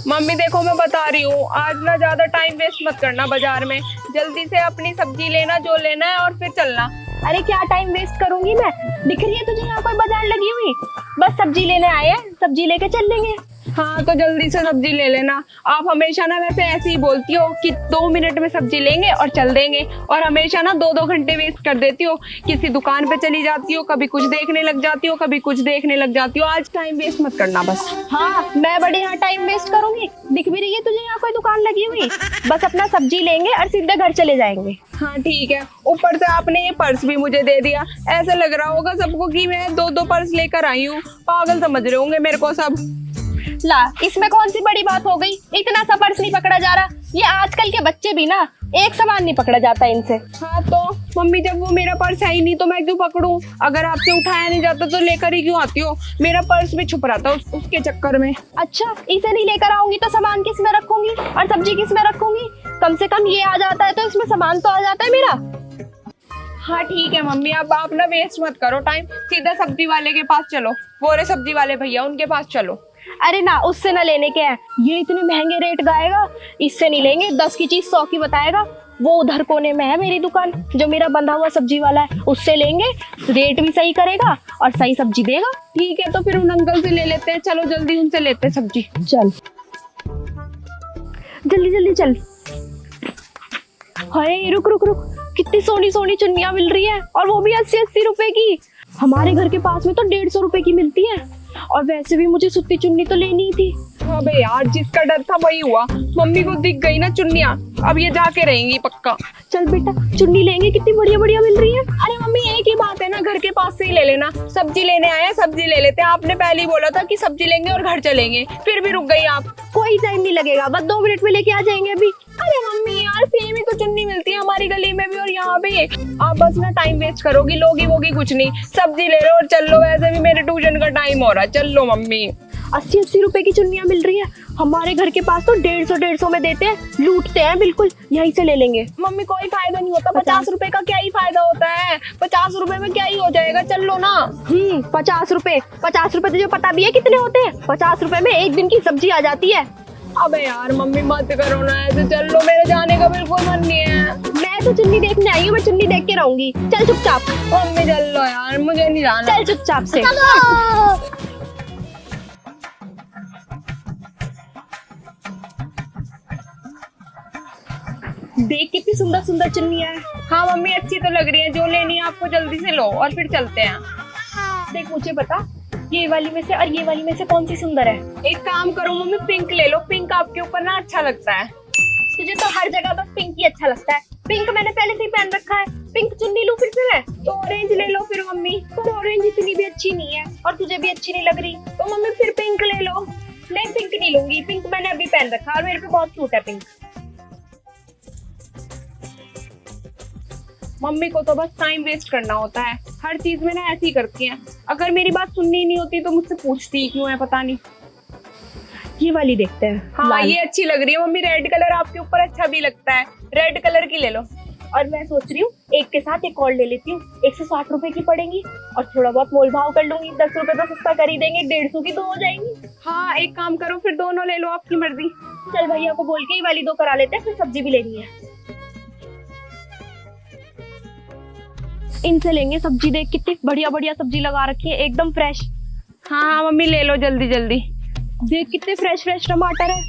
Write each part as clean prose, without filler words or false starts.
Mummy देखो मैं बता रही हूँ, आज ना ज्यादा टाइम वेस्ट मत करना बाजार में। जल्दी से अपनी सब्जी लेना जो लेना है और फिर चलना। अरे क्या टाइम वेस्ट करूंगी मैं, दिख रही है तुझे यहाँ कोई बाजार लगी हुई? बस सब्जी लेने आए हैं, सब्जी लेके चल लेंगे। हाँ तो जल्दी से सब्जी ले लेना। आप हमेशा ना वैसे ऐसे ही बोलती हो कि 2 मिनट में सब्जी लेंगे और चल देंगे, और हमेशा ना 2-2 घंटे वेस्ट कर देती हो। किसी दुकान पे चली जाती हो, कभी कुछ देखने लग जाती हो, कभी कुछ देखने लग जाती हो। आज टाइम वेस्ट मत करना बस। हाँ मैं बड़े यहाँ टाइम वेस्ट करूंगी, दिख भी रही है तुझे यहाँ कोई दुकान लगी हुई? बस अपना सब्जी लेंगे और सीधे घर चले जाएंगे। हाँ ठीक है, ऊपर से आपने ये पर्स भी मुझे दे दिया। ऐसा लग रहा होगा सबको कि मैं 2-2 पर्स लेकर आई हूँ। पागल समझ रहे होंगे मेरे को सब। ला, इसमें कौन सी बड़ी बात हो गई? इतना सा पर्स नहीं पकड़ा जा रहा। ये आजकल के बच्चे भी ना एक सामान नहीं पकड़ा जाता इनसे। हाँ तो मम्मी जब वो मेरा पर्स है ही नहीं तो मैं क्यों पकड़ूं? अगर आपसे उठाया नहीं जाता तो लेकर ही क्यों आती हो? मेरा पर्स भी छुप रहा था उसके चक्कर में। अच्छा, इसे नहीं लेकर आऊंगी तो सामान किस में रखूंगी और सब्जी किस में रखूंगी? कम से कम ये आ जाता है तो इसमें सामान तो आ जाता है मेरा। हाँ ठीक है मम्मी, अब आप ना वेस्ट मत करो टाइम, सीधा सब्जी वाले के पास चलो। वो रहे सब्जी वाले भैया, उनके पास चलो। अरे ना, उससे ना लेने के हैं, ये इतने महंगे रेट गाएगा, इससे नहीं लेंगे। 10 की चीज 100 की बताएगा। वो उधर कोने में है मेरी दुकान, जो मेरा बंधा हुआ सब्जी वाला है, उससे लेंगे। रेट भी सही करेगा और सही सब्जी देगा। ठीक है तो फिर उन अंकल से ले लेते हैं। चलो जल्दी उनसे लेते हैं सब्जी। चल जल्दी जल्दी चल। हाय रुक रुक रुक, कितनी सोनी सोनी चुन्नियां मिल रही है, और वो भी 80-80 रुपए की। हमारे घर के पास में तो 150 रुपए की मिलती है। और वैसे भी मुझे सूती चुन्नी तो लेनी ही थी। अबे यार, जिसका डर था वही हुआ। मम्मी को दिख गई ना चुन्नियां, अब ये जाके रहेंगी पक्का। चल बेटा, चुन्नी लेंगे, कितनी बढ़िया बढ़िया मिल रही है। अरे मम्मी एक ही बात है ना, घर के पास से ही ले लेना। सब्जी लेने आए हैं, सब्जी ले लेते हैं। आपने पहले ही बोला था कि सब्जी लेंगे और घर चलेंगे, फिर भी रुक गई आप। कोई टाइम नहीं लगेगा, बस 2 मिनट में लेके आ जाएंगे अभी। अरे मम्मी यार, सेम ही तो चुन्नी मिलती है हमारी गली में भी और यहाँ भी। आप बस ना टाइम वेस्ट करोगी, लोगी वोगी कुछ नहीं। सब्जी ले लो और चल लो, वैसे भी मेरे ट्यूशन का टाइम हो रहा है। चल लो मम्मी। 80-80 रुपए की चुन्नियां मिल रही है। हमारे घर के पास तो 150-150 में देते हैं, लूटते हैं बिल्कुल। यहीं से ले लेंगे। मम्मी कोई फायदा नहीं होता, 50 रुपए का क्या ही फायदा होता है? 50 रुपए में क्या ही हो जाएगा? चल लो ना। 50 रुपए तुझे पता भी है कितने होते हैं? 50 रुपए में एक दिन की सब्जी आ जाती है। अबे यार मम्मी मत करो ना ऐसे, चल लो, मेरे जाने का बिल्कुल मन नहीं है। मैं तो चुन्नी देखने आई हूँ, मैं चुन्नी देख के रहूंगी। चल चुपचाप। मम्मी चल लो यार, मुझे नहीं जाना। चल चुपचाप से। देख कितनी सुंदर सुंदर चुन्नियां है। हाँ मम्मी अच्छी तो लग रही है। जो लेनी है आपको जल्दी से लो और फिर चलते हैं। देख मुझे बता, ये वाली में से और ये वाली में से कौन सी सुंदर है? एक काम करो मम्मी, पिंक ले लो। पिंक आपके ऊपर ना अच्छा लगता है। तुझे तो हर जगह बस पिंक ही अच्छा लगता है। पिंक मैंने पहले से ही पहन रखा है। पिंक चुन्नी लूं फिर से मैं? तो ऑरेंज ले लो फिर मम्मी। पर ऑरेंज इतनी भी अच्छी नहीं है और तुझे भी अच्छी नहीं लग रही, तो मम्मी फिर पिंक ले लो। नहीं पिंक नहीं लूंगी, पिंक मैंने अभी पहन रखा है और मेरे पे बहुत सूट है पिंक। मम्मी को तो बस टाइम वेस्ट करना होता है, हर चीज में ना ऐसी करती हैं। अगर मेरी बात सुननी नहीं होती तो मुझसे पूछती क्यों है, पता नहीं। ये वाली देखते हैं। हाँ ये अच्छी लग रही है मम्मी, रेड कलर आपके ऊपर अच्छा भी लगता है। रेड कलर की ले लो। और मैं सोच रही हूँ एक के साथ एक और ले लेती हूँ। 160 रुपए की पड़ेंगी और थोड़ा बहुत मोल भाव कर लूंगी। 10 रुपए तो सस्ता कर ही देंगे, 150 की तो हो जाएंगी। हाँ एक काम करो, फिर दोनों ले लो, आपकी मर्जी। चल भैया को बोल के ये वाली 2 करा लेते हैं, फिर सब्जी भी लेनी है। इनसे लेंगे सब्जी। देख कितनी बढ़िया बढ़िया सब्जी लगा रखी है, एकदम फ्रेश। हाँ हाँ मम्मी ले लो जल्दी जल्दी। देख कितने फ्रेश फ्रेश टमाटर है,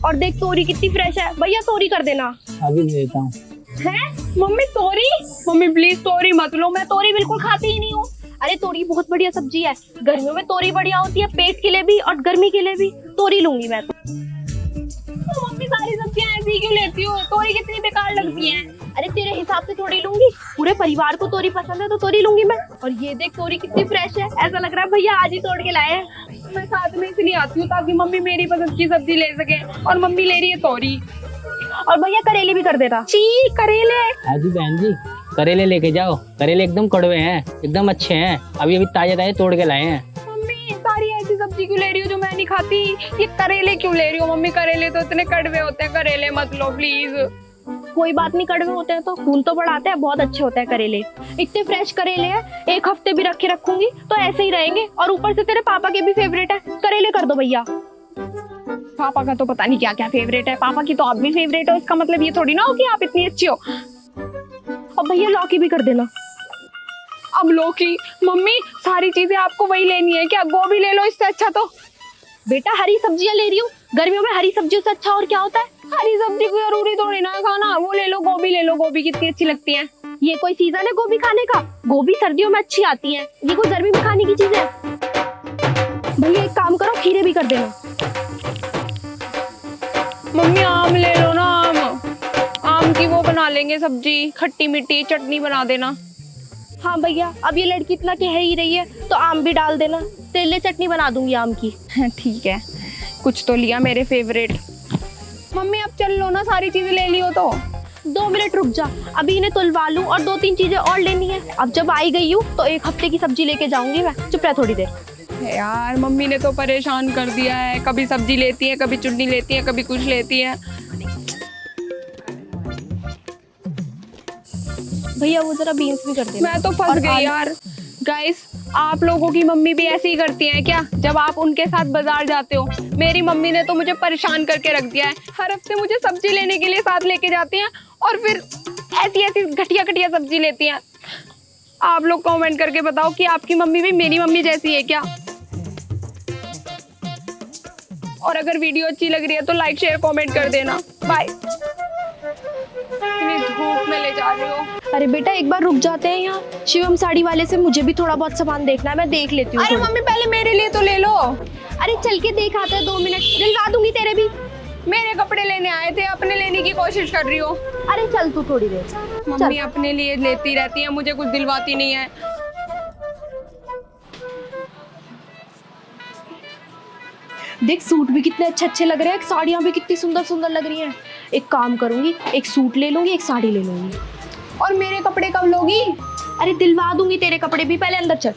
और देख तोरी कितनी फ्रेश है। भैया तोरी कर देना। अभी देता हूँ। है मम्मी तोरी? मम्मी प्लीज तोरी मत लो, मैं तोरी बिल्कुल खाती ही नहीं हूँ। अरे तोरी बहुत बढ़िया सब्जी है, गर्मियों में तोरी बढ़िया होती है, पेट के लिए भी और गर्मी के लिए भी। तोरी लूंगी मैं तो मम्मी सारी सब्जियां ऐसी क्यों लेती हो? तोरी कितनी बेकार लगती है। अरे तेरे हिसाब से थोड़ी लूंगी, पूरे परिवार को तोरी पसंद है तो तोरी लूंगी मैं। और ये देख तोरी कितनी फ्रेश है, ऐसा लग रहा है भैया आज ही तोड़ के लाए हैं। मैं साथ में इसलिए आती हूँ ताकि मम्मी मेरी पसंद की सब्जी ले सके, और मम्मी ले रही है तोरी। और भैया करेले भी कर देना। ची करेले? हाँ जी बहन जी, करेले लेके जाओ। करेले एकदम कड़वे हैं, एकदम अच्छे हैं, अभी अभी ताजे ताजे तोड़ के लाए हैं। मम्मी सारी ऐसी सब्जी क्यों ले रही हो जो मैं नहीं खाती? ये करेले क्यों ले रही हो मम्मी? करेले तो इतने कड़वे होते हैं, करेले मत लो प्लीज। कोई बात नहीं, कड़वे होते हैं तो खून तो बढ़ाते हैं, बहुत अच्छे होते हैं करेले। इतने फ्रेश करेले हैं, 1 हफ्ते भी रखे रखूंगी तो ऐसे ही रहेंगे। और ऊपर से तेरे पापा के भी फेवरेट है। करेले कर दो भैया। पापा का तो पता नहीं क्या क्या फेवरेट है, पापा की तो आप भी फेवरेट हो, इसका मतलब ये थोड़ी ना हो कि आप इतनी अच्छी हो। अब भैया लौकी भी कर देना। अब लौकी, मम्मी सारी चीजें आपको वही लेनी है क्या? गोभी ले लो इससे अच्छा तो। बेटा हरी सब्जियां ले रही हूँ, गर्मियों में हरी सब्जियों से अच्छा और क्या होता है? हरी सब्जी को जरूरी थोड़ी ना है खाना, वो ले लो गोभी कितनी अच्छी लगती है। ये कोई सीजन है गोभी खाने का? गोभी सर्दियों में अच्छी आती है, ये कोई गर्मी में खाने की चीज है? भैया एक काम करो, खीरे भी कर देना। मम्मी आम ले लो ना, आम की वो बना लेंगे सब्जी, खट्टी मीठी चटनी बना देना। हाँ भैया, अब ये लड़की इतना कह ही रही है तो आम भी डाल देना, तेल ले चटनी बना दूंगी आम की। ठीक है, कुछ तो लिया मेरे फेवरेट। मम्मी अब चल लो ना, सारी चीजें ले लियो तो। 2 मिनट रुक जा, अभी इन्हें तुलवा लूं और 2-3 चीजें और लेनी है। अब जब आई गई हूँ तो 1 हफ्ते की सब्जी लेके जाऊंगी मैं। चुप रह थोड़ी देर। यार मम्मी ने तो परेशान कर दिया है, कभी सब्जी लेती है, कभी चटनी लेती है, कभी कुछ लेती है। भैया वो जरा बीन्स भी कर देना। मैं तो फंस गई यार। गाइस, आप लोगों की मम्मी भी ऐसे ही करती हैं क्या जब आप उनके साथ बाजार जाते हो? मेरी मम्मी ने तो मुझे परेशान करके रख दिया है, हर हफ्ते मुझे सब्जी लेने के लिए साथ लेके जाती हैं और फिर ऐसी ऐसी घटिया घटिया सब्जी लेती हैं। आप लोग कमेंट करके बताओ कि आपकी मम्मी भी मेरी मम्मी जैसी है क्या? और अगर वीडियो अच्छी लग रही है तो लाइक शेयर कमेंट कर देना। बाय। इतनी धूप में ले जा रही हो। अरे बेटा एक बार रुक जाते हैं यहाँ, शिवम साड़ी वाले से मुझे भी थोड़ा बहुत सामान देखना है, मैं देख लेती हूँ। अरे मम्मी पहले मेरे लिए तो ले लो। अरे चल के देख आता है, 2 मिनट दिलवा दूंगी तेरे भी। मेरे कपड़े लेने आए थे, अपने लेने की कोशिश कर रही हो। अरे चल तू थोड़ी देर। मम्मी अपने लिए लेती रहती है, मुझे कुछ दिलवाती नहीं है। देख सूट भी कितने अच्छे अच्छे लग रहे हैं, साड़ियाँ भी कितनी सुंदर सुंदर लग रही हैं। एक काम करूंगी, एक सूट ले लूंगी, एक साड़ी ले लूंगी। और मेरे कपड़े कब लोगी? अरे दिलवा दूंगी तेरे कपड़े भी, पहले अंदर चल।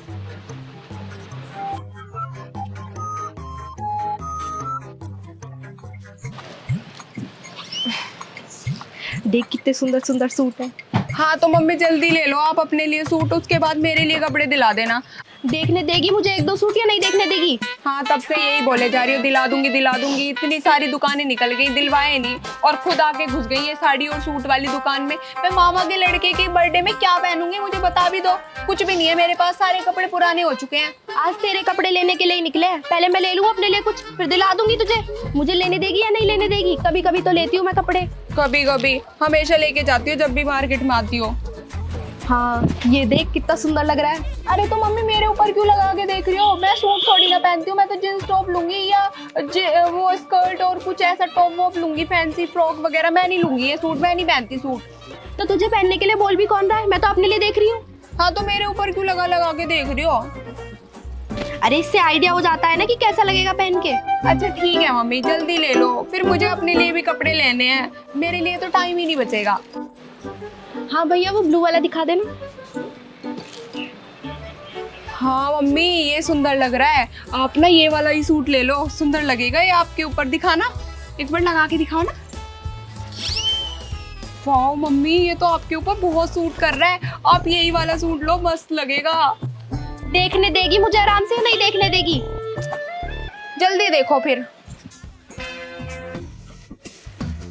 देख कितने सुंदर सुंदर सूट हैं। हाँ तो मम्मी जल्दी ले लो आप अपने लिए सूट, उसके बाद मेरे लिए कपड़े दिला देना। देखने देगी मुझे 1-2 सूट या नहीं देखने देगी? हाँ तब से यही बोले जा रही हो, दिला दूंगी। इतनी सारी दुकानें निकल गई, दिलवाए नहीं, और खुद आके घुस गई है साड़ी और सूट वाली दुकान में। मैं मामा के लड़के के बर्थडे में क्या पहनूंगी, मुझे बता भी दो। कुछ भी नहीं है मेरे पास, सारे कपड़े पुराने हो चुके हैं। आज तेरे कपड़े लेने के लिए ही निकले हैं, पहले मैं ले लूँ अपने लिए कुछ, फिर दिला दूंगी तुझे। मुझे लेने देगी या नहीं लेने देगी? कभी कभी तो लेती हूँ मैं कपड़े। कभी कभी, हमेशा लेके जाती हो जब भी मार्केट में आती हो। हाँ ये देख कितना सुंदर लग रहा है। अरे तो मम्मी मेरे ऊपर क्यों लगा के देख रही हो? मैं सूट थोड़ी ना पहनती हूँ, मैं तो जींस टॉप लूंगी या वो स्कर्ट और कुछ ऐसा टॉप वॉप लूंगी, फैंसी फ्रॉक वगैरह। मैं नहीं लूंगी ये सूट, मैं नहीं पहनती सूट। तो तुझे पहनने के लिए बोल भी कौन रहा है? मैं तो अपने लिए देख रही हूँ। हाँ तो मेरे ऊपर क्यों लगा के देख रही हो? अरे इससे आइडिया हो जाता है ना कि कैसा लगेगा पहन के। अच्छा ठीक है मम्मी, जल्दी ले लो, फिर मुझे अपने लिए भी कपड़े लेने हैं, मेरे लिए तो टाइम ही नहीं बचेगा। हाँ भैया वो ब्लू वाला दिखा देना। हाँ मम्मी ये सुंदर लग रहा है, आप ना ये वाला ही सूट ले लो, सुंदर लगेगा ये आपके ऊपर। दिखाना, एक बार लगा के दिखाओ ना। वाह मम्मी ये तो आपके ऊपर बहुत सूट कर रहा है, आप यही वाला सूट लो, मस्त लगेगा। देखने देगी मुझे आराम से? नहीं देखने देगी। जल्दी देखो फिर।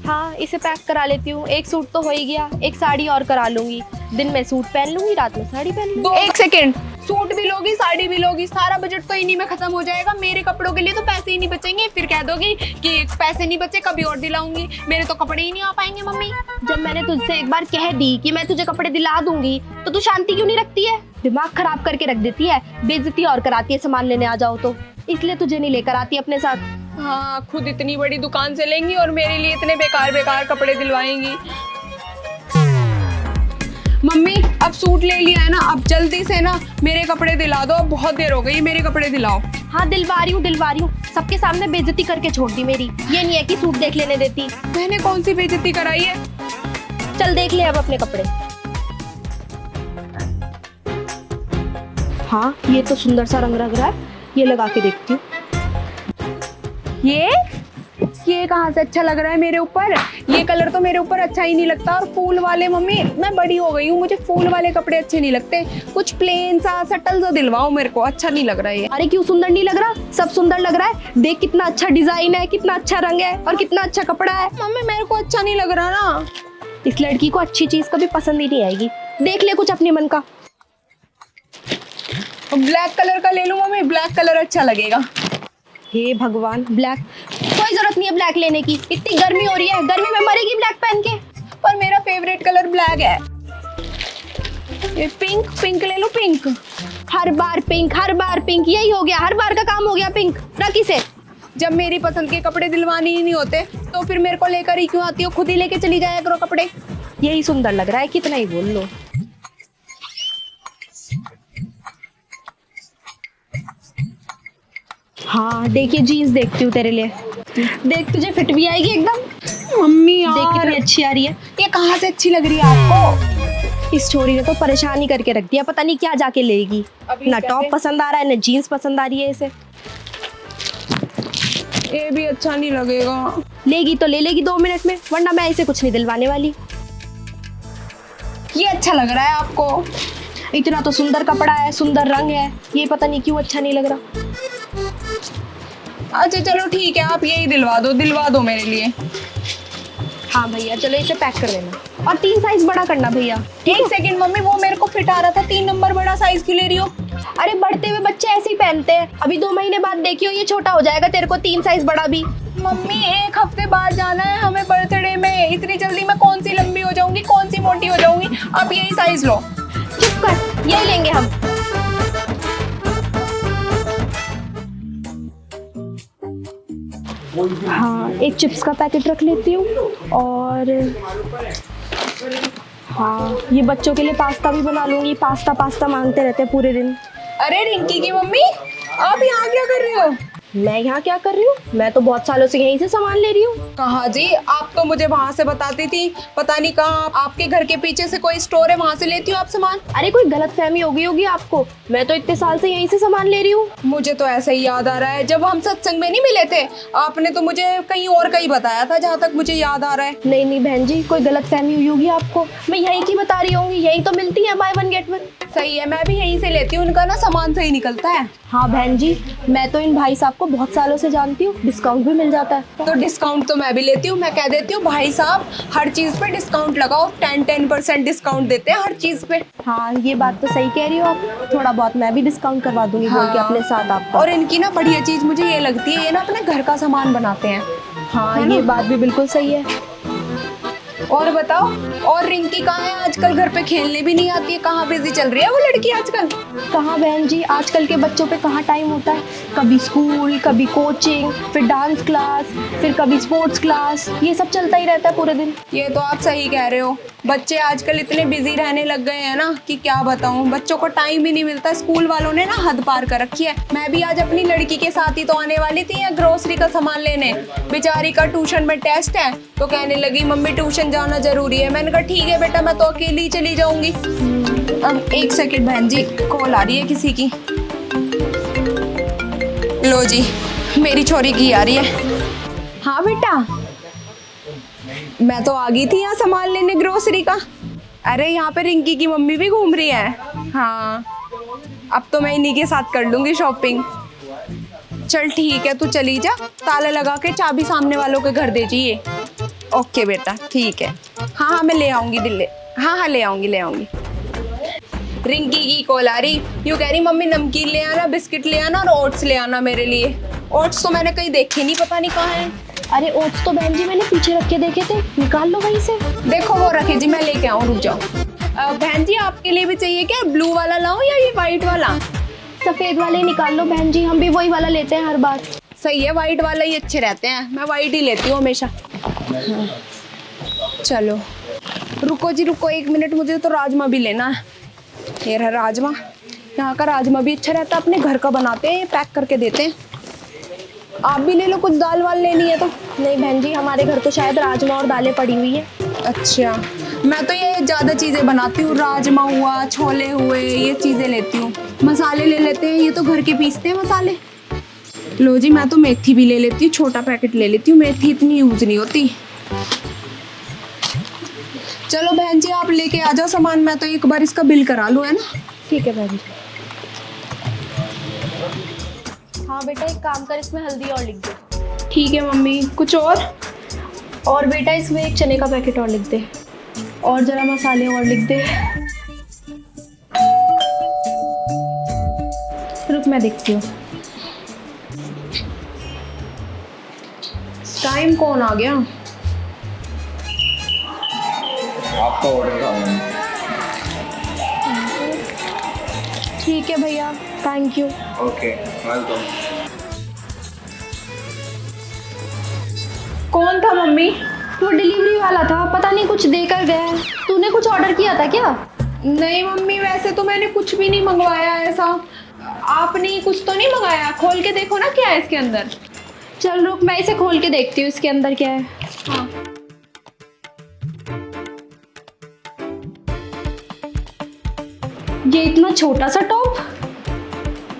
हाँ इसे पैक करा लेती हूँ, एक सूट तो हो ही गया, एक साड़ी और करा लूंगी। दिन में सूट पहन लूंगी, रात में साड़ी पहन लूंगी। 1 सेकेंड, सूट भी लोगी साड़ी भी लोगी, सारा बजट तो इन्हीं में खत्म हो जाएगा। मेरे कपड़ों के लिए तो पैसे ही नहीं बचेंगे, फिर कह दोगी कि पैसे नहीं बचे, कभी और दिलाऊंगी। मेरे तो कपड़े ही नहीं आ पाएंगे मम्मी। जब मैंने तुझसे एक बार कह दी कि मैं तुझे कपड़े दिला दूंगी तो तू शांति क्यों नहीं रखती है? दिमाग खराब करके रख देती है, बेइज्जती और कराती है सामान लेने आ जाओ तो। इसलिए तुझे नहीं लेकर आती अपने साथ। हाँ खुद इतनी बड़ी दुकान से लेंगी और मेरे लिए इतने बेकार कपड़े दिलवाएंगी। मम्मी अब सूट ले लिया है ना, अब जल्दी से ना मेरे कपड़े दिला दो, बहुत देर हो गई, मेरे कपड़े दिलाओ। हाँ दिलवा रही हूँ, सबके सामने बेइज्जती करके छोड़ दी मेरी। ये नहीं है कि सूट देख लेने देती। मैंने कौन सी बेइज्जती कराई है? चल देख ले अब अपने कपड़े। हाँ ये तो सुंदर सा रंग लग रहा है, ये लगा के देखती हूँ। ये कहाँ से अच्छा लग रहा है मेरे ऊपर। ये कलर तो मेरे ऊपर अच्छा ही नहीं लगता। और फूल वाले, मम्मी मैं बड़ी हो गई हूँ, मुझे फूल वाले कपड़े अच्छे नहीं लगते। कुछ प्लेन सा सटल सा दिलवाओ मेरे को, अच्छा नहीं लग रहा है ये। अरे क्यों सुंदर नहीं लग रहा? सब सुंदर लग रहा है। देख कितना अच्छा डिजाइन है, कितना अच्छा रंग है और कितना अच्छा कपड़ा है। मम्मी मेरे को अच्छा नहीं लग रहा ना। इस लड़की को अच्छी चीज कभी पसंद ही नहीं आएगी। देख ले कुछ अपने मन का। ब्लैक कलर का ले लूं मम्मी, ब्लैक कलर अच्छा लगेगा। हे भगवान, ब्लैक कोई जरूरत नहीं है ब्लैक लेने की। इतनी गर्मी हो रही है, गर्मी में मरेगी ब्लैक पहन के। पर मेरा फेवरेट कलर ब्लैक है। ये पिंक, पिंक ले लो पिंक। हर बार पिंक, हर बार पिंक, यही हो गया, हर बार का काम हो गया पिंक। रख इसे। जब मेरी पसंद के कपड़े दिलवाने ही नहीं होते तो फिर मेरे को लेकर ही क्यों आती हो? खुद ही लेके चली जाया करो कपड़े। यही सुंदर लग रहा है, कितना ही बोल लो। हाँ देखिए, जीन्स देखती हूँ तेरे लिए। देख तुझे फिट भी आएगी एकदम। मम्मी देख यार, कितनी अच्छी आ रही है। ये कहाँ से अच्छी लग रही है आपको? इस छोरी ने तो परेशानी करके रख दिया, पता नहीं क्या जाके लेगी। अभी ना कैसे? टॉप पसंद आ रहा है, ना जीन्स पसंद आ रही है इसे। ये भी अच्छा नहीं लगेगा। लेगी तो ले लेगी 2 मिनट में, वरना मैं इसे कुछ नहीं दिलवाने वाली। ये अच्छा लग रहा है आपको। इतना तो सुंदर कपड़ा है, सुंदर रंग है, ये पता नहीं क्यों अच्छा नहीं लग रहा। अच्छा चलो ठीक है, आप यही दिलवा दो मेरे लिए। हाँ भैया चलो इसे पैक कर देना, और 3 साइज बड़ा करना भैया। एक सेकंड मम्मी, वो मेरे को फिट आ रहा था, 3 नंबर बड़ा साइज क्यों ले रही हो? अरे बढ़ते हुए बच्चे ऐसे ही पहनते हैं। अभी 2 महीने बाद देखियो ये छोटा हो जाएगा तेरे को, 3 साइज बड़ा भी। मम्मी 1 हफ्ते बाद जाना है हमें बर्थडे में, इतनी जल्दी मैं कौन सी लंबी हो जाऊंगी, कौन सी मोटी हो जाऊंगी? आप यही साइज लो। चुप कर, यही लेंगे हम। हाँ एक चिप्स का पैकेट रख लेती हूँ, और हाँ ये बच्चों के लिए पास्ता भी बना लूंगी। पास्ता पास्ता मांगते रहते हैं पूरे दिन। अरे रिंकी की मम्मी, आप यहाँ क्या कर रही हो? मैं यहाँ क्या कर रही हूँ? मैं तो बहुत सालों से यहीं से सामान ले रही हूँ। कहाँ जी, आप तो मुझे वहाँ से बताती थी, पता नहीं कहाँ आपके घर के पीछे से कोई स्टोर है, वहाँ से लेती हूँ आप सामान। अरे कोई गलतफहमी हो गई होगी आपको, मैं तो इतने साल से यहीं से सामान ले रही हूँ। मुझे तो ऐसा ही याद आ रहा है, जब हम सत्संग में नहीं मिले थे, आपने तो मुझे कहीं और कहीं बताया था, जहाँ तक मुझे याद आ रहा है। नहीं नहीं बहन जी, कोई गलतफहमी हुई होगी आपको। मैं यहीं की बता रही होंगी, यहीं तो मिलती है बाय 1 गेट 1। सही है, मैं भी यहीं से लेती हूँ, इनका ना सामान सही निकलता है। हाँ बहन जी, मैं तो इन भाई साहब को बहुत सालों से जानती हूँ, डिस्काउंट भी मिल जाता है। तो डिस्काउंट तो मैं भी लेती हूँ, मैं कह देती हूँ भाई साहब हर चीज पे डिस्काउंट लगाओ, 10% डिस्काउंट देते हैं हर चीज पे। हाँ ये बात तो सही कह रही हो आप, थोड़ा बहुत मैं भी डिस्काउंट करवा दूंगी बोल के अपने साथ आपको। और इनकी ना बढ़िया चीज मुझे ये लगती है, ये ना अपने घर का सामान बनाते हैं। हाँ ये बात भी बिल्कुल सही है। और बताओ, और रिंकी कहाँ है आजकल? घर पे खेलने भी नहीं आती है, कहाँ बिजी चल रही है वो लड़की आजकल? कहाँ बहन जी, आजकल के बच्चों पे कहाँ टाइम होता है। कभी स्कूल, कभी कोचिंग, फिर डांस क्लास, फिर कभी स्पोर्ट्स क्लास, ये सब चलता ही रहता है पूरे दिन। ये तो आप सही कह रहे हो, बच्चे आजकल इतने बिजी रहने लग गए हैं ना कि क्या बताऊं, बच्चों को टाइम ही नहीं मिलता। स्कूल वालों ने ना हद पार कर रखी है। मैं भी आज अपनी लड़की के साथ ही तो आने वाली थी यहाँ ग्रोसरी का सामान लेने। बेचारी का ट्यूशन में टेस्ट है, तो कहने लगी मम्मी ट्यूशन जाना जरूरी है। मैंने कहा ठीक है बेटा, मैं तो अकेली चली जाऊंगी। अब 1 सेकंड बहन जी, कॉल आ रही है किसी की। लो जी, मेरी छोरी की आ रही है। हाँ बेटा, मैं तो आ गई थी यहाँ सामान लेने ग्रोसरी का। अरे यहाँ पे रिंकी की मम्मी भी घूम रही है। हाँ अब तो मैं इन्हीं के साथ कर लूंगी शॉपिंग। चल ठीक है, तू चली जा, ताला लगा के चाबी सामने वालों के घर दे जाइए। ओके बेटा ठीक है। हाँ हाँ मैं ले आऊंगी दिल्ली। हाँ हाँ ले आऊंगी। रिंकी की कॉल आ रही, यूँ कह रही मम्मी नमकीन ले आना, बिस्किट ले आना और ओट्स ले आना मेरे लिए। ओट्स तो मैंने कहीं देखे नहीं, पता नहीं कहाँ है। अरे ओट्स तो बहन जी मैंने पीछे रख के देखे थे, निकाल लो वहीं से। देखो वो रखे जी, मैं लेके आऊँ, रुक जाओ। बहन जी आपके लिए भी चाहिए क्या? ब्लू वाला लाऊं या ये वाइट वाला? सफेद वाले निकाल लो बहन जी, हम भी वही वाला लेते हैं हर बार। सही है, वाइट वाला ही अच्छे रहते हैं, मैं वाइट ही लेती हूँ हमेशा। चलो रुको जी, रुको 1 मिनट, मुझे तो राजमा भी लेना है। ये रहा राजमा, यहाँ का राजमा भी अच्छा रहता है, अपने घर का बनाते हैं, पैक करके देते हैं। आप भी ले लो, कुछ दाल वाल लेनी है तो। नहीं बहन जी, हमारे घर तो शायद राजमा और दालें पड़ी हुई है। अच्छा, मैं तो ये ज़्यादा चीज़ें बनाती हूँ, राजमा हुआ, छोले हुए, ये चीज़ें लेती हूँ। मसाले ले लेते हैं, ये तो घर के पीसते हैं मसाले। लो जी, मैं तो मेथी भी ले लेती हूँ, छोटा पैकेट ले लेती हूँ, मेथी इतनी यूज नहीं होती। चलो बहन जी आप लेके आ जाओ सामान, मैं तो एक बार इसका बिल करा लूँ, है ना। ठीक है बहन जी। हाँ बेटा एक काम कर, इसमें हल्दी और लिख दे। ठीक है मम्मी, कुछ और बेटा इसमें एक चने का पैकेट और लिख दे, और जरा मसाले और लिख दे। रुक मैं देखती हूँ। टाइम कौन आ गया। आपका ऑर्डर था मैम। ठीक है भैया, थैंक यू। Okay welcome. कौन था मम्मी। वो डिलीवरी वाला था, पता नहीं कुछ देकर गया है। तूने कुछ ऑर्डर किया था क्या? नहीं मम्मी, वैसे तो मैंने कुछ भी नहीं मंगवाया ऐसा। आपने कुछ तो नहीं मंगाया, खोल के देखो ना क्या है इसके अंदर। चल रुक मैं इसे खोल के देखती हूँ इसके अंदर क्या है। हाँ। ये इतना छोटा सा टॉप,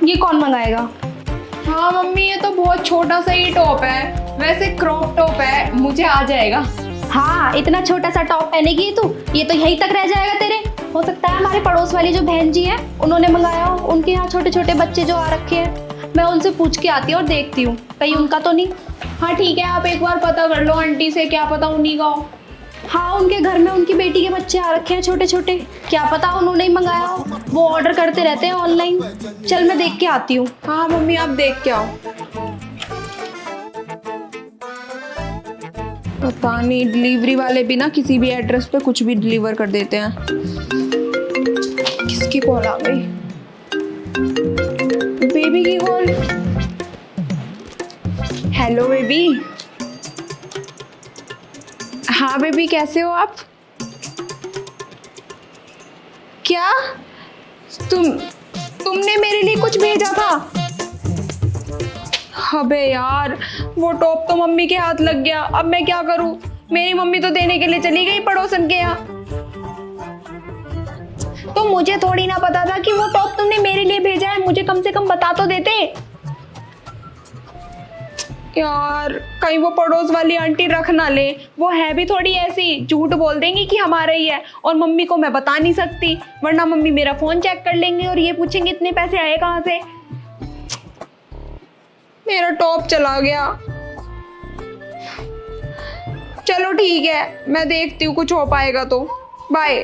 ये कौन मंगाएगा? हाँ मम्मी, ये तो बहुत छोटा सा ही टॉप है, वैसे क्रॉप टॉप है, मुझे आ जाएगा। हाँ इतना छोटा सा टॉप पहनेगी तू, ये तो यहीं तक रह जाएगा तेरे। हो सकता है हमारे पड़ोस वाली जो बहन जी है उन्होंने मंगाया हो, उनके यहाँ छोटे छोटे बच्चे जो आ रखे हैं। मैं उनसे पूछ के आती हूँ और देखती हूँ कहीं उनका तो नहीं। हाँ ठीक है, आप एक बार पता कर लो आंटी से, क्या पता उन्हीं का हो। हाँ उनके घर में उनकी बेटी के बच्चे आ रखे हैं छोटे छोटे, क्या पता उन्होंने ही मंगाया हो, वो ऑर्डर करते रहते हैं ऑनलाइन। चल मैं देख के आती हूँ। हाँ मम्मी आप देख के आओ। पता नहीं, डिलीवरी वाले भी ना किसी भी एड्रेस पे कुछ भी डिलीवर कर देते हैं। किसकी कॉल आ गई? बेबी की कॉल। Hello baby. हाँ बेबी कैसे हो आप? क्या तुमने मेरे लिए कुछ भेजा था? अबे यार, वो टॉप तो मम्मी के हाथ लग गया, अब मैं क्या करूं? मेरी मम्मी तो देने के लिए चली गई पड़ोसन के यहाँ। तो मुझे थोड़ी ना पता था कि वो टॉप तुमने मेरे लिए भेजा है, मुझे कम से कम बता तो देते। यार कहीं वो पड़ोस वाली आंटी रख ना ले, वो है भी थोड़ी ऐसी, झूठ बोल देंगी कि हमारा ही है, और मम्मी को मैं बता नहीं सकती, वरना मम्मी मेरा फोन चेक कर लेंगे और ये पूछेंगे इतने पैसे आए कहाँ से। मेरा टॉप चला गया। चलो ठीक है, मैं देखती हूँ कुछ हो पाएगा तो। बाय।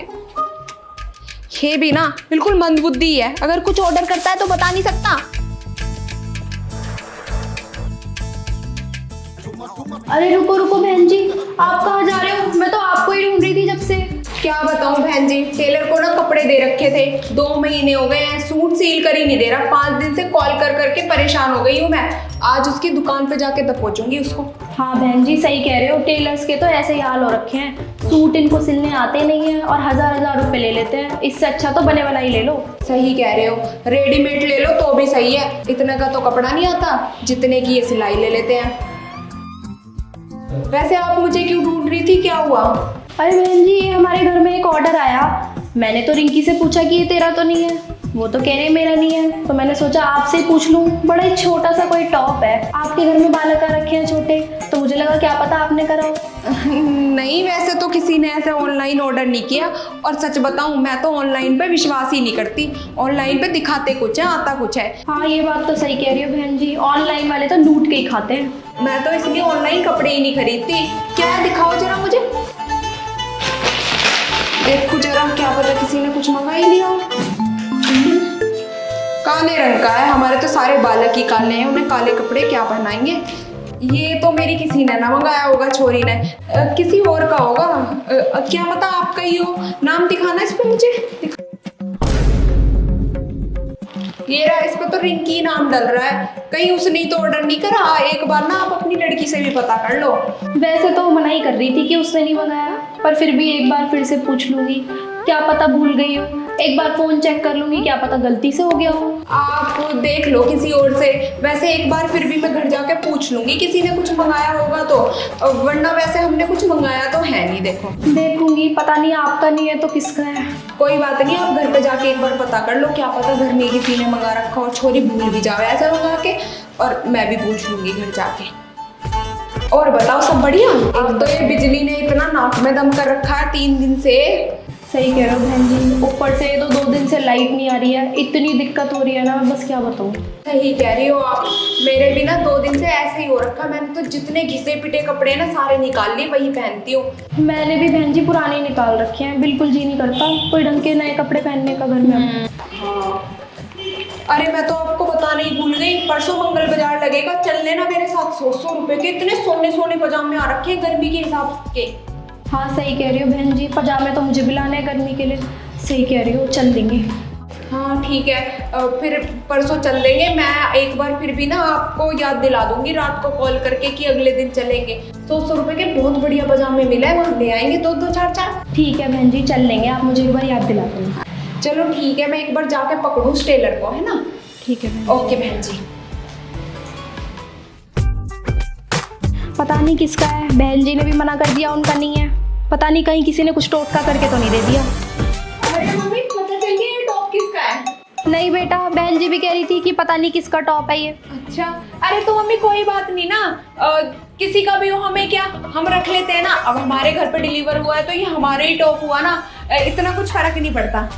ये भी ना बिल्कुल मंदबुद्धि है, अगर कुछ ऑर्डर करता है तो बता नहीं सकता। अरे रुको रुको बहन जी, आप कहाँ जा रहे हो? मैं तो आपको ही ढूंढ रही थी जब से। क्या बताऊं बहन जी, टेलर को ना कपड़े दे रखे थे, 2 महीने हो गए हैं, सूट सील कर ही नहीं दे रहा। 5 दिन से कॉल कर करके परेशान हो गई हूँ मैं। आज उसकी दुकान पे जाके दबोचूंगी उसको। हाँ बहन जी सही कह रहे हो, टेलर्स के तो ऐसे ही हाल हो रखे हैं, सूट इनको सिलने आते नहीं है और हजार रुपए ले लेते हैं। इससे अच्छा तो बने बनाई ले लो। सही कह रहे हो, रेडीमेड ले लो तो भी सही है, इतने का तो कपड़ा नहीं आता जितने की ये सिलाई ले लेते हैं। वैसे आप मुझे क्यों ढूंढ रही थी, क्या हुआ? अरे बहन जी ये हमारे घर में एक ऑर्डर आया, मैंने तो रिंकी से पूछा कि ये तेरा तो नहीं है, वो तो कह रहे मेरा नहीं है, तो मैंने सोचा आपसे ही पूछ लूँ। बड़ा ही छोटा सा कोई टॉप है, आपके घर में बालक आ रखे हैं छोटे, तो मुझे लगा क्या पता आपने करा हो। नहीं वैसे तो किसी ने ऐसा ऑनलाइन ऑर्डर नहीं किया, और सच बताऊं मैं तो ऑनलाइन पे विश्वास ही नहीं करती। ऑनलाइन पे दिखाते कुछ है, आता कुछ है। हाँ ये बात तो सही कह रही हो बहन जी, ऑनलाइन वाले तो लूट के ही खाते हैं। मैं तो इसलिए ऑनलाइन कपड़े ही नहीं खरीदती। क्या है दिखाओ जरा मुझे, देखो जरा, क्या पता किसी ने कुछ मंगा ही लिया। काले रंग का है, हमारे तो सारे बालक ही काले हैं, उन्हें काले कपड़े क्या पहनाएंगे। ये तो मेरी किसी ने ना मंगाया होगा, छोरी ने, किसी और का होगा। क्या पता आपका ही हो। नाम दिखाना इस पे मुझे। ये रहा, इस पे तो रिंकी नाम डल रहा है, कहीं उसने तो ऑर्डर नहीं करा। एक बार ना आप अपनी लड़की से भी पता कर लो। वैसे तो मना ही कर रही थी कि उसने नहीं मंगाया, पर फिर भी एक बार फिर से पूछ लूंगी, क्या पता भूल गई हो। एक बार फोन चेक कर लूंगी, क्या पता गलती से हो गया हो। आप देख लो किसी और से। वैसे एक बार फिर भी मैं घर जाके पूछ लूंगी किसी ने कुछ मंगाया होगा तो, वरना वैसे हमने कुछ मंगाया तो है नहीं। देखो देखूंगी, पता नहीं आपका नहीं है तो किसका है। कोई बात नहीं, आप घर पे जाके एक बार पता कर लो, क्या पता घर में किसी ने मंगा रखा हो, छोरी भूल भी जावे ऐसा मंगा के, और मैं भी पूछ लूंगी घर जाके। और बताओ सब बढ़िया? अब तो ये बिजली ने इतना नाक में दम कर रखा है 3 दिन से। सही कह रहे हो बहन जी, ऊपर से तो 2 दिन से लाइट नहीं आ रही है, इतनी दिक्कत हो रही है ना, मैं बस क्या बताऊँ। सही कह रही हो आप। मेरे भी ना 2 दिन से ऐसे ही हो रखा। मैंने तो जितने घिसे पिटे कपड़े ना सारे निकाल लिए, वही पहनती हूँ। मैंने भी बहन जी पुराने निकाल रखे हैं, बिल्कुल जी नहीं करता कोई ढंग के नए कपड़े पहनने का घर में। अरे मैं तो आपको बताने ही भूल गई, परसों मंगल बाजार लगेगा, चल लेना मेरे साथ। 100 रुपए के इतने सोने सोने पजामे आ रखे हैं गर्मी के हिसाब के। हाँ सही कह रही हो बहन जी, पजामे तो मुझे भी लाने हैं गर्मी के लिए। सही कह रही हो, चल देंगे। हाँ ठीक है, फिर परसों चल देंगे। मैं एक बार फिर भी ना आपको याद दिला दूंगी रात को कॉल करके कि अगले दिन चलेंगे। 100 रुपए के बहुत बढ़िया पजामे मिला है, वहाँ ले आएंगे 2-2 4-4। ठीक है बहन जी, चल लेंगे, आप मुझे एक बार याद दिला देना। चलो ठीक है, मैं एक बार जाके पकड़ूं उस टेलर को, है ना? ठीक है बहन। ओके बहन जी। पता नहीं किसका है, बहन जी ने भी मना कर दिया उनका नहीं है। पता नहीं कहीं किसी ने कुछ टोटका करके तो नहीं दे दिया। अरे मम्मी पता चल गया ये टॉप किसका है? नहीं बेटा, बहन जी भी कह रही थी कि पता नहीं किसका टॉप है ये। अच्छा, अरे तो मम्मी कोई बात नहीं ना, किसी का भी हो हमें क्या, हम रख लेते हैं ना। अब हमारे घर पे डिलीवर हुआ है तो ये हमारे ही टॉप हुआ ना, इतना कुछ फर्क नहीं पड़ता।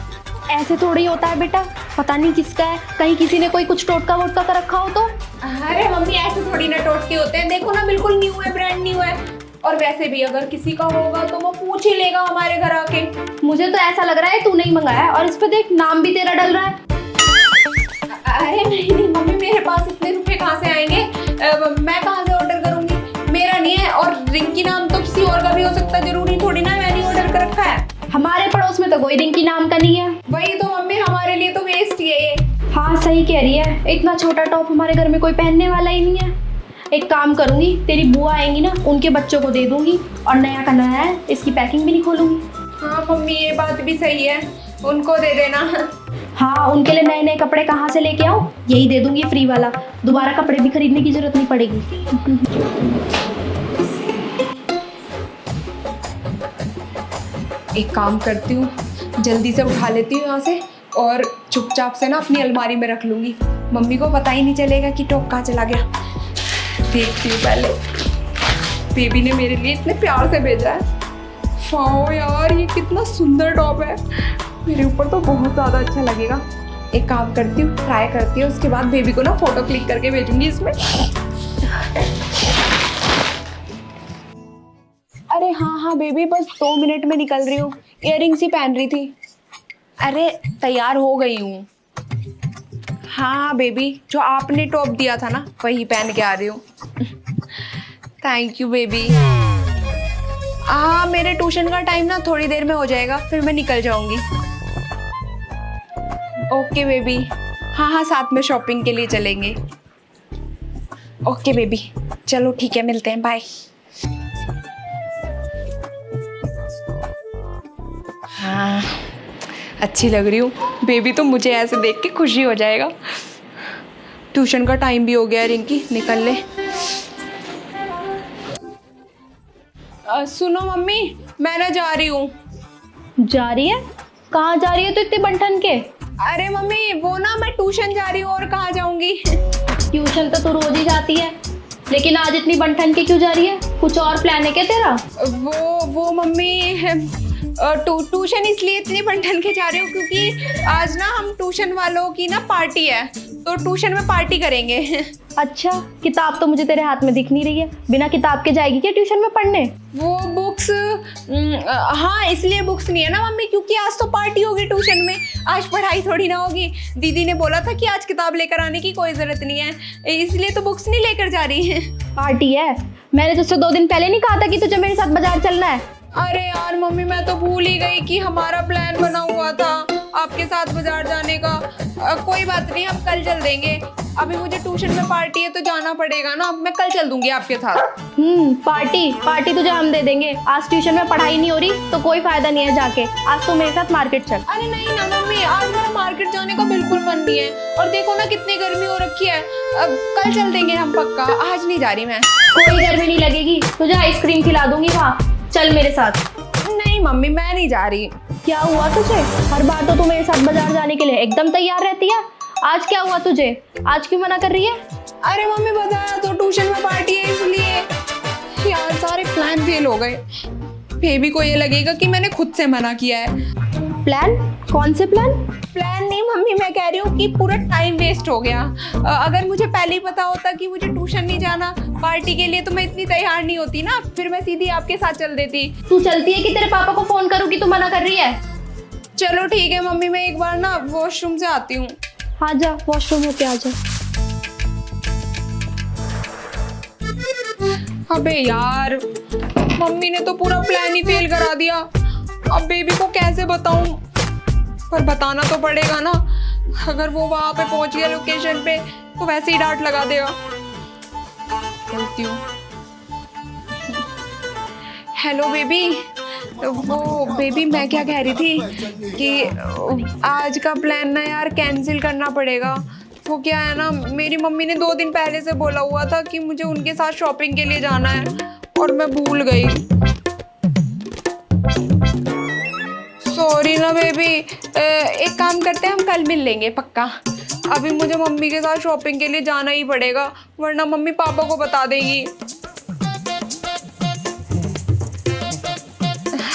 ऐसे थोड़ी होता है बेटा, पता नहीं किसका है, कहीं किसी ने कोई कुछ टोटका वोटका कर रखा हो तो। अरे मम्मी ऐसे थोड़ी ना टोटके होते हैं, देखो ना बिल्कुल न्यू है, ब्रांड न्यू है। और वैसे भी अगर किसी का होगा तो वो पूछ ही लेगा हमारे घर आके। मुझे तो ऐसा लग रहा है तूने ही मंगाया है, और इस पे देख नाम भी तेरा डल रहा है। अरे नहीं मम्मी, मेरे पास इतने रुपए कहाँ से आएंगे? मैं कहाँ से ऑर्डर करूंगी? मेरा नहीं है, और रिंकी नाम तो किसी और का भी हो सकता है, जरूरी थोड़ी ना मैंने ऑर्डर कर रखा है। हमारे पड़ोस में तो कोई रिंकी नाम का नहीं है। वही तो मम्मी, हमारे लिए तो वेस्ट ही है ये। हाँ सही कह रही है, इतना छोटा टॉप हमारे घर में कोई पहनने वाला ही नहीं है। एक काम करूंगी, तेरी बुआ आएंगी ना, उनके बच्चों को दे दूंगी, और नया का नया है, इसकी पैकिंग भी नहीं खोलूंगी। हाँ मम्मी ये बात भी सही है, उनको दे देना। हाँ, उनके लिए नए नए कपड़े कहाँ से लेके आऊँ, यही दे दूंगी फ्री वाला, दोबारा कपड़े भी खरीदने की जरूरत नहीं पड़ेगी। एक काम करती हूँ, जल्दी से उठा लेती हूँ यहाँ से, और चुपचाप से ना अपनी अलमारी में रख लूंगी। मम्मी को पता ही नहीं चलेगा कि टॉप कहाँ चला गया। देखती हूँ पहले, बेबी ने मेरे लिए इतने प्यार से भेजा है। वाओ यार, ये कितना सुंदर टॉप है, मेरे ऊपर तो बहुत ज़्यादा अच्छा लगेगा। एक काम करती हूँ, ट्राई करती हूँ, उसके बाद बेबी को ना फोटो क्लिक करके भेजूंगी इसमें। अरे हाँ बेबी, बस 2 मिनट में निकल रही हूँ, इयररिंग्स ही पहन रही थी। अरे तैयार हो गई हूँ। हाँ बेबी, जो आपने टॉप दिया था ना वही पहन के आ रही हूँ। Thank you baby. हाँ मेरे ट्यूशन का टाइम ना थोड़ी देर में हो जाएगा, फिर मैं निकल जाऊंगी। Okay baby. हाँ साथ में शॉपिंग के लिए चलेंगे। ओके बेबी, चलो ठीक है, मिलते हैं, बाय। हाँ अच्छी लग रही हूँ बेबी, तो मुझे ऐसे देख के खुशी हो जाएगा। ट्यूशन का टाइम भी हो गया रिंकी, निकल ले। सुनो मम्मी, मैं ना जा रही हूँ। जा रही है? कहाँ जा रही है तो इतने बंठन के? अरे मम्मी वो ना मैं ट्यूशन जा रही हूँ, और कहाँ जाऊँगी। ट्यूशन तो तू रोज ही जाती है, लेकिन आज इतनी बंठन के क्यों जा रही है? कुछ और प्लान है क्या तेरा? वो मम्मी, ट्यूशन इसलिए इतनी बंठन के जा रही हूँ क्योंकि आज ना हम ट्यूशन वालों की ना पार्टी है, तो ट्यूशन में पार्टी करेंगे। अच्छा, किताब तो मुझे तेरे हाथ में दिख नहीं रही है, बिना किताब के जाएगी क्या ट्यूशन में पढ़ने? वो बुक्स, हाँ इसलिए बुक्स नहीं है ना मम्मी, क्योंकि आज तो पार्टी होगी ट्यूशन में, आज पढ़ाई थोड़ी ना होगी। दीदी ने बोला था कि आज किताब लेकर आने की कोई जरूरत नहीं है, इसलिए तो बुक्स नहीं लेकर जा रही है। पार्टी है? मैंने तुझसे 2 दिन पहले नहीं कहा था कि तुझे मेरे साथ बाजार चलना है? अरे यार मम्मी, मैं तो भूल ही गई कि हमारा प्लान बना हुआ था आपके साथ बाजार जाने का। कोई बात नहीं, हम कल चल देंगे। अभी मुझे ट्यूशन में पार्टी है तो जाना पड़ेगा ना, मैं कल चल दूंगी आपके साथ। पार्टी तुझे हम दे देंगे। आज ट्यूशन में पढ़ाई नहीं हो रही तो कोई फायदा नहीं है जाके, आज तो मेरे साथ मार्केट चल। अरे नहीं ना मम्मी, आज मेरा मार्केट जाने का बिल्कुल मन नहीं है, और देखो ना कितनी गर्मी हो रखी है। अब कल चल देंगे हम पक्का, आज नहीं जा रही मैं। कोई गर्मी नहीं लगेगी, तुझे आइसक्रीम खिला दूंगी वहाँ, चल मेरे साथ। नहीं मम्मी, मैं नहीं जा रही। क्या हुआ तुझे? हर बार तो तू मेरे साथ बाजार जाने के लिए एकदम तैयार रहती है, आज क्या हुआ तुझे? आज क्यों मना कर रही है? अरे मम्मी बताया तो ट्यूशन में पार्टी है इसलिए। यार सारे प्लान फेल हो गए। बेबी को ये लगेगा कि मैंने खुद से मना किया है। प्लान? कौन से प्लान? प्लान नहीं मम्मी, मैं कह रही हूँ कि पूरा टाइम वेस्ट हो गया। अगर मुझे पहले ही पता होता कि मुझे ट्यूशन नहीं जाना पार्टी के लिए तो मैं इतनी तैयार नहीं होती ना, फिर मैं सीधी आपके साथ चल देती। तू चलती है कि तेरे पापा को फोन करूँ कि तू मना कर रही है? चलो ठीक है मम्मी, मैं एक बार ना वॉशरूम से आती हूँ। हाँ जा, वॉशरूम होके आ जा। अबे यार, मम्मी ने तो पूरा प्लान ही फेल करा दिया। अब बेबी को कैसे बताऊं? पर बताना तो पड़ेगा ना, अगर वो वहां पे पहुंच गया लोकेशन पे तो वैसे ही डांट लगा देगा। चलती हूँ। Hello baby. वो बेबी, मैं क्या कह रही थी कि आज का प्लान ना यार कैंसिल करना पड़ेगा। वो क्या है ना, मेरी मम्मी ने 2 दिन पहले से बोला हुआ था कि मुझे उनके साथ शॉपिंग के लिए जाना है और मैं भूल गई। सॉरी ना बेबी। एक काम करते हैं, हम कल मिल लेंगे पक्का। अभी मुझे मम्मी के साथ शॉपिंग के लिए जाना ही पड़ेगा वरना मम्मी पापा को बता देगी।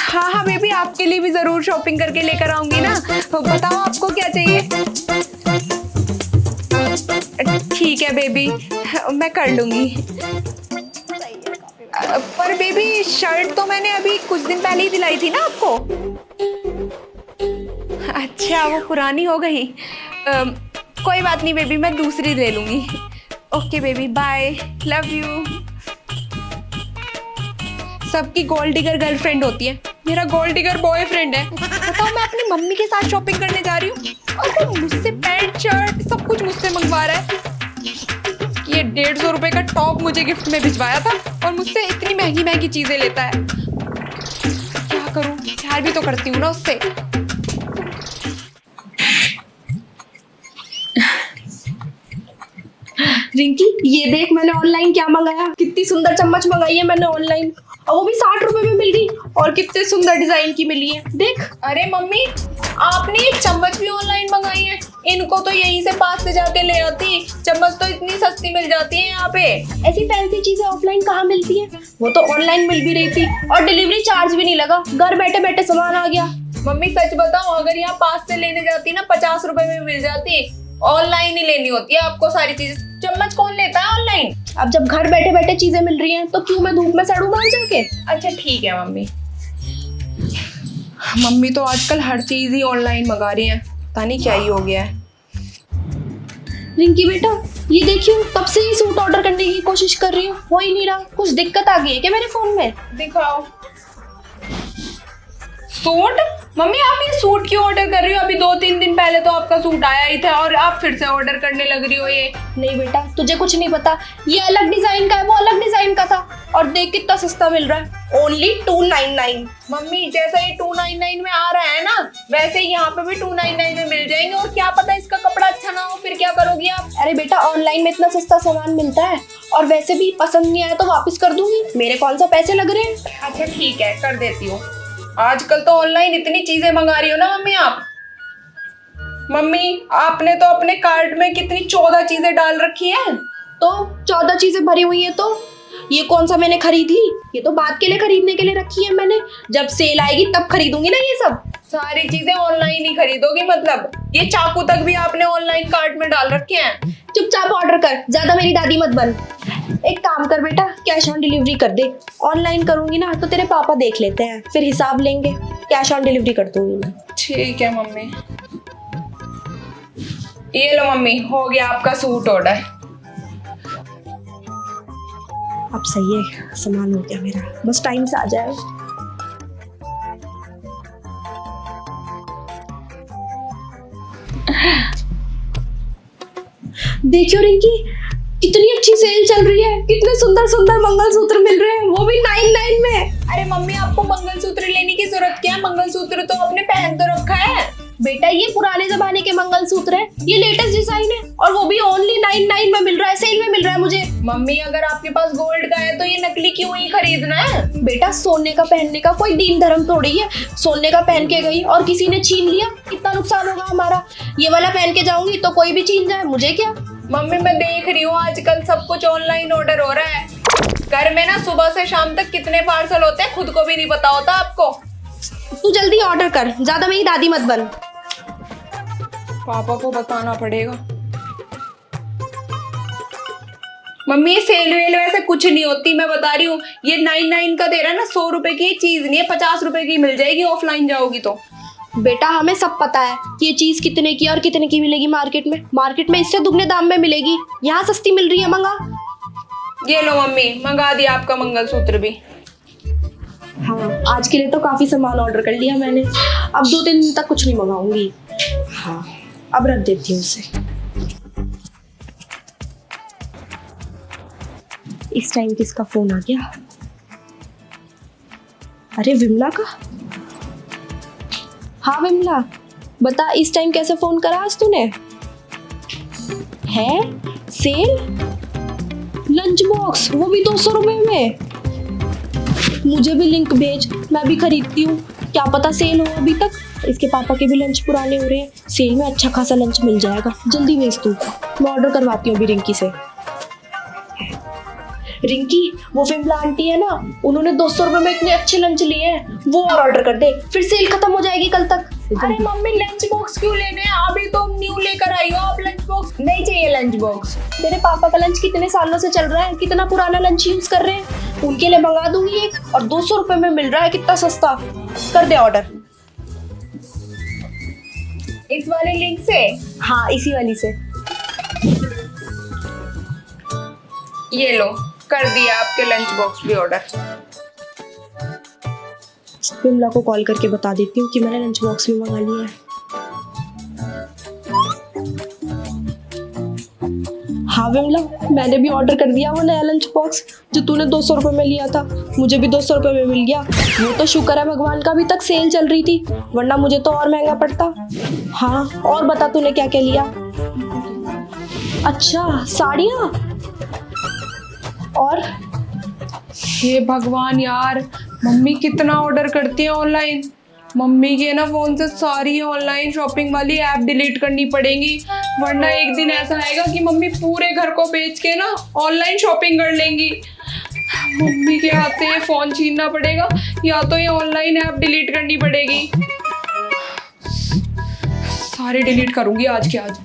हाँ हाँ बेबी, आपके लिए भी जरूर शॉपिंग करके लेकर आऊंगी ना। तो बताओ आपको क्या चाहिए। ठीक है बेबी, मैं कर लूंगी। पर बेबी शर्ट तो मैंने अभी कुछ दिन पहले ही दिलाई थी ना आपको। अच्छा, वो पुरानी हो गई। कोई बात नहीं बेबी, मैं दूसरी ले लूंगी। Okay baby, bye, love you. सबकी गोल्ड डिगर गर्लफ्रेंड होती है, मेरा गोल्ड डिगर बॉयफ्रेंड है। बताओ, मैं अपनी मम्मी के साथ शॉपिंग करने जा रही हूँ और वो मुझसे पैंट शर्ट सब कुछ मुझसे मंगवा रहा है। ये 150 रुपए का टॉप मुझे गिफ्ट में भिजवाया था और मुझसे इतनी महंगी महंगी चीजें लेता है। क्या करूं, प्यार भी तो करती हूँ ना उससे। रिंकी, ये देख मैंने ऑनलाइन क्या मंगाया। कितनी सुंदर चम्मच मंगाई है मैंने ऑनलाइन, और वो भी 60 रुपए में मिल गई, और कितने सुंदर डिजाइन की मिली है देख। अरे मम्मी, आपने ये चम्मच भी ऑनलाइन मंगाई है? इनको तो यहीं से पास से जाके ले आती। चम्मच तो इतनी सस्ती मिल जाती है यहाँ पे। ऐसी फैंसी चीजें ऑफलाइन कहाँ मिलती है? वो तो ऑनलाइन मिल भी रही थी और डिलीवरी चार्ज भी नहीं लगा, घर बैठे बैठे सामान आ गया। मम्मी सच बताओ, अगर यहाँ पास से लेने जाती ना 50 रुपए में मिल जाती। ऑनलाइन ही लेनी होती है आपको सारी चीजें। चम्मच कौन लेता है ऑनलाइन? अब जब घर बैठे बैठे चीजें मिल रही हैं तो क्यों मैं धूप में सड़ूं बाहर जाके? अच्छा ठीक है मम्मी। मम्मी तो आजकल हर चीज ही ऑनलाइन मंगा रही है, पता नहीं क्या ही हो गया है। रिंकी बेटा, ये देखियो, कब से ये सूट ऑर्डर करने की कोशिश कर रही हूँ, हो ही नहीं रहा। कुछ दिक्कत आ गई है क्या मेरे फोन में? दिखाओ। सूट? मम्मी आप ये सूट क्यों ऑर्डर कर रही हो? अभी 2-3 दिन पहले तो आपका सूट आया ही था और आप फिर से ऑर्डर करने लग रही हो ये। नहीं बेटा, तुझे कुछ नहीं पता। ये अलग डिजाइन का है, वो अलग डिजाइन का था, और देख कितना सस्ता मिल रहा है, ओनली 299। मम्मी जैसा ये 299 में आ रहा है ना, वैसे ही यहाँ पे भी 299 में मिल जाएंगे। और क्या पता इसका कपड़ा अच्छा ना हो, फिर क्या करोगी आप? अरे बेटा, ऑनलाइन में इतना सस्ता सामान मिलता है, और वैसे भी पसंद नहीं आया तो वापस कर दूंगी, मेरे कौन सा पैसे लग रहे हैं। अच्छा ठीक है, कर देती हूँ। आजकल तो ऑनलाइन इतनी चीजें मंगा रही हो ना मम्मी आप। मम्मी आपने तो अपने कार्ट में कितनी 14 चीजें डाल रखी हैं। तो 14 चीजें भरी हुई हैं, तो ये कौन सा मैंने खरीद ली? ये तो बात के लिए खरीदने के लिए रखी है मैंने, जब सेल आएगी तब खरीदूंगी ना ये सब। सारी चीजें ऑनलाइन ही खरीदोगी मतलब? ये चाकू तक भी आपने ऑनलाइन कार्ट में डाल रखे हैं। चुपचाप ऑर्डर कर, ज्यादा मेरी दादी मत बन। एक काम कर बेटा, कैश ऑन डिलीवरी कर दे। ऑनलाइन करूंगी ना तो तेरे पापा देख लेते हैं, फिर हिसाब लेंगे। कैश ऑन डिलीवरी कर दूंगी मैं। ठीक है मम्मी। ये लो मम्मी, हो गया आपका सूट ऑर्डर। अब सही है, सामान हो गया मेरा, बस टाइम से आ जाए। देखियो रिंकी, कितनी अच्छी सेल चल रही है, कितने सुंदर सुंदर मंगलसूत्र मिल रहे हैं, वो भी 99 में। अरे मम्मी आपको मंगलसूत्र लेने की जरूरत क्या है? मंगलसूत्र तो आपने पहन तो रखा है। बेटा ये पुराने जमाने के मंगलसूत्र है, ये लेटेस्ट डिजाइन है, और वो भी ओनली 99 में मिल रहा है, सेल में मिल रहा है मुझे। मम्मी अगर आपके पास गोल्ड का है तो ये नकली क्यों ही खरीदना है? बेटा सोने का पहनने का कोई दीन धर्म थोड़ी है। सोने का पहन के गई और किसी ने छीन लिया, कितना नुकसान होगा हमारा। ये वाला पहन के जाऊंगी तो कोई भी छीन जाए, मुझे क्या। मम्मी मैं देख रही हूँ आजकल सब कुछ ऑनलाइन ऑर्डर हो रहा है। घर में ना सुबह से शाम तक कितने पार्सल होते हैं खुद को भी नहीं पता होता आपको। तू जल्दी ऑर्डर कर, ज्यादा मेरी दादी मत बन। पापा को बताना पड़ेगा। मम्मी सेल वेल वैसे कुछ नहीं होती, मैं बता रही हूँ। ये 99 का दे रहा है ना, 100 रुपए की चीज नहीं है, 50 रुपए की मिल जाएगी ऑफलाइन जाओगी तो। बेटा हमें सब पता है कि ये चीज कितने की और कितने की मिलेगी मार्केट में। मार्केट में इससे दुगने दाम में मिलेगी, यहाँ सस्ती मिल रही है। मंगा। ये लो मम्मी, मंगा दिया आपका मंगलसूत्र भी। हाँ, आज के लिए तो काफी सामान ऑर्डर कर लिया मैंने। अब 2-3 दिन तक कुछ नहीं मंगाऊंगी। हाँ, अब रख देती हूँ उसे। इस टाइम किसका फोन आ गया? अरे विमला का। हाँ विमला, बता इस टाइम कैसे फोन करा आज तूने? है सेल लंच बॉक्स, वो भी 200 रुपए में। मुझे भी लिंक भेज, मैं भी खरीदती हूँ। क्या पता सेल हो अभी तक। इसके पापा के भी लंच पुराने हो रहे हैं, सेल में अच्छा खासा लंच मिल जाएगा। जल्दी भेज तू, मैं ऑर्डर करवाती हूँ अभी रिंकी से। रिंकी, वो विमला आंटी है ना, उन्होंने 200 रुपए में इतने अच्छे लंच लिए हैं, वो ऑर्डर कर दे, फिर सेल खत्म हो जाएगी कल तक। अरे मम्मी लंच बॉक्स क्यों लेने हैं? अभी तो न्यू लेकर आई हो आप लंच बॉक्स। नहीं चाहिए लंच बॉक्स। तेरे पापा का लंच कितने सालों से चल रहा है, कितना पुराना लंच यूज कर रहे हैं। उनके लिए मंगा दूंगी एक, और 200 रुपए में मिल रहा है, कितना सस्ता। कर दे ऑर्डर। इस वाले लिंक से? हाँ, इसी वाली से। ये लो, कर दिया आपके लंच बॉक्स भी ऑर्डर। विमला को कॉल करके बता देती हूँ कि मैंने लंच बॉक्स भी मंगा लिया है। हाँ विमला, मैंने भी ऑर्डर कर दिया वो नया लंच बॉक्स जो तूने 200 रुपए में लिया था। मुझे भी 200 रुपए में मिल गया। वो तो शुक्र है भगवान का अभी तक सेल चल रही थी, वरना मुझे तो और महंगा पड़ता। हाँ, और बता तूने क्या क्या लिया? अच्छा, साड़ियाँ। और हे भगवान यार, मम्मी कितना ऑर्डर करती है ऑनलाइन। मम्मी के ना फोन से सारी ऑनलाइन शॉपिंग वाली ऐप डिलीट करनी पड़ेगी, वरना एक दिन ऐसा आएगा कि मम्मी पूरे घर को बेच के ना ऑनलाइन शॉपिंग कर लेंगी। मम्मी के हाथ से ये फोन छीनना पड़ेगा, या तो ये ऑनलाइन ऐप डिलीट करनी पड़ेगी। सारे डिलीट करूंगी आज के आज।